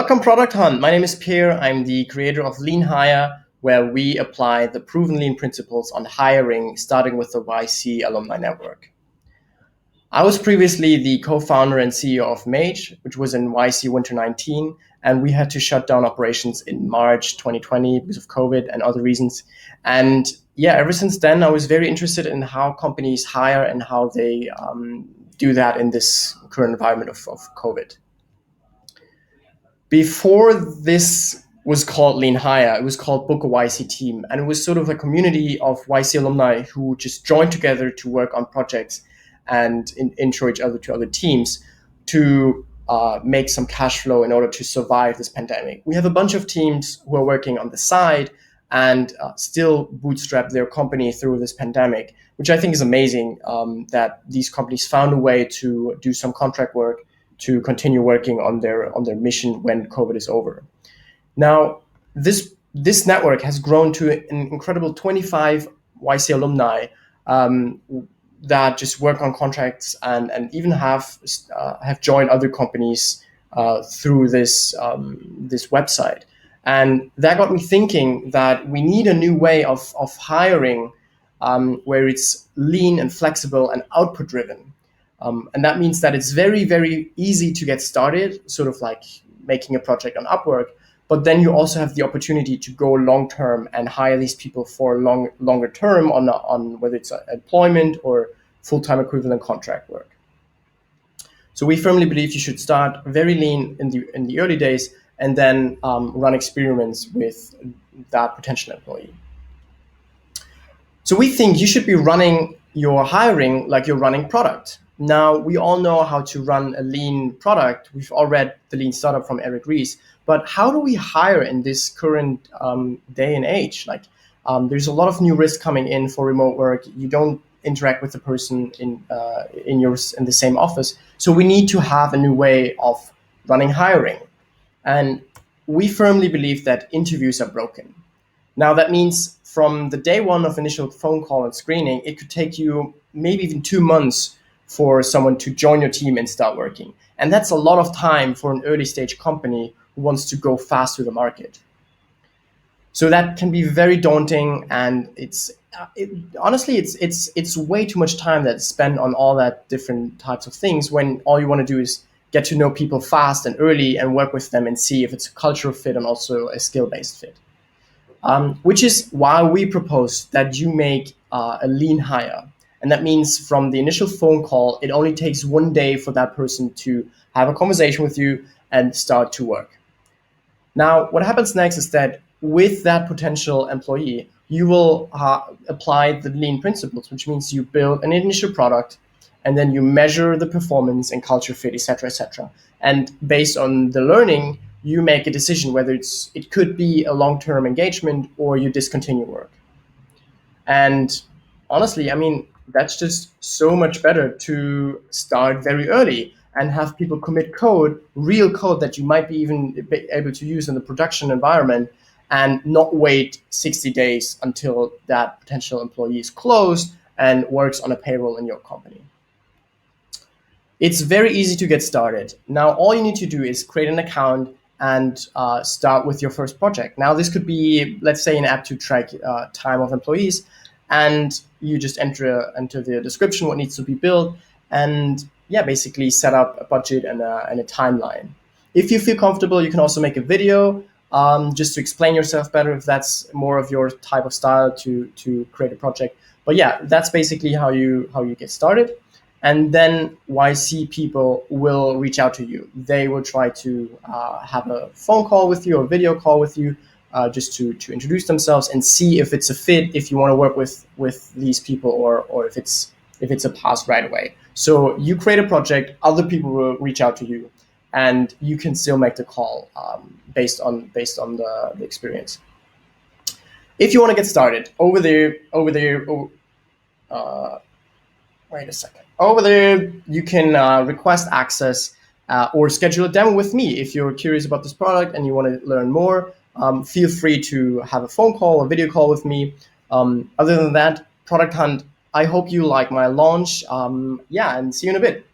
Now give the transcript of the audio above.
Welcome, Product Hunt. My name is Pierre. I'm the creator of Lean Hire, where we apply the proven lean principles on hiring, starting with the YC alumni network. I was previously the co-founder and CEO of Mage, which was in YC Winter 19, and we had to shut down operations in March 2020 because of COVID and other reasons. And yeah, ever since then, I was very interested in how companies hire and how they do that in this current environment of COVID. Before this was called Lean Hire, it was called Book a YC Team. And it was sort of a community of YC alumni who just joined together to work on projects and intro each other to other teams to make some cash flow in order to survive this pandemic. We have a bunch of teams who are working on the side and still bootstrap their company through this pandemic, which I think is amazing, that these companies found a way to do some contract work to continue working on their mission when COVID is over. Now, this network has grown to an incredible 25 YC alumni that just work on contracts and even have joined other companies through this website. And that got me thinking that we need a new way of hiring where it's lean and flexible and output driven. And that means that it's very, very easy to get started, sort of like making a project on Upwork. But then you also have the opportunity to go long term and hire these people for longer term on whether it's employment or full-time equivalent contract work. So we firmly believe you should start very lean in the early days and then run experiments with that potential employee. So we think you should be running your hiring like you're running product. Now, we all know how to run a lean product. We've all read The Lean Startup from Eric Ries. But how do we hire in this current day and age? There's a lot of new risk coming in for remote work. You don't interact with the person in the same office. So we need to have a new way of running hiring. And we firmly believe that interviews are broken. Now, that means from the day one of initial phone call and screening, it could take you maybe even 2 months for someone to join your team and start working. And that's a lot of time for an early stage company who wants to go fast to the market. So that can be very daunting, and honestly, it's way too much time that's spent on all that different types of things when all you want to do is get to know people fast and early and work with them and see if it's a cultural fit and also a skill-based fit. Which is why we propose that you make a lean hire. And that means from the initial phone call, it only takes 1 day for that person to have a conversation with you and start to work. Now, what happens next is that with that potential employee, you will apply the lean principles, which means you build an initial product and then you measure the performance and culture fit, et cetera, et cetera. And based on the learning, you make a decision whether it could be a long-term engagement or you discontinue work. And honestly, that's just so much better to start very early and have people commit code, real code that you might be even able to use in the production environment, and not wait 60 days until that potential employee is closed and works on a payroll in your company. It's very easy to get started. Now, all you need to do is create an account and start with your first project. Now, this could be, let's say, an app to track time of employees, and you just enter the description what needs to be built, and basically set up a budget and a timeline. If you feel comfortable, you can also make a video just to explain yourself better if that's more of your type of style to create a project. But that's basically how you get started. And then YC people will reach out to you. They will try to have a phone call with you or video call with you just to introduce themselves and see if it's a fit, if you want to work with these people or if it's a pass right away. So you create a project, other people will reach out to you, and you can still make the call based on the experience. If you want to get started, over there, wait a second. Over there, you can request access or schedule a demo with me. If you're curious about this product and you want to learn more, feel free to have a phone call or video call with me. Other than that, Product Hunt, I hope you like my launch. And see you in a bit.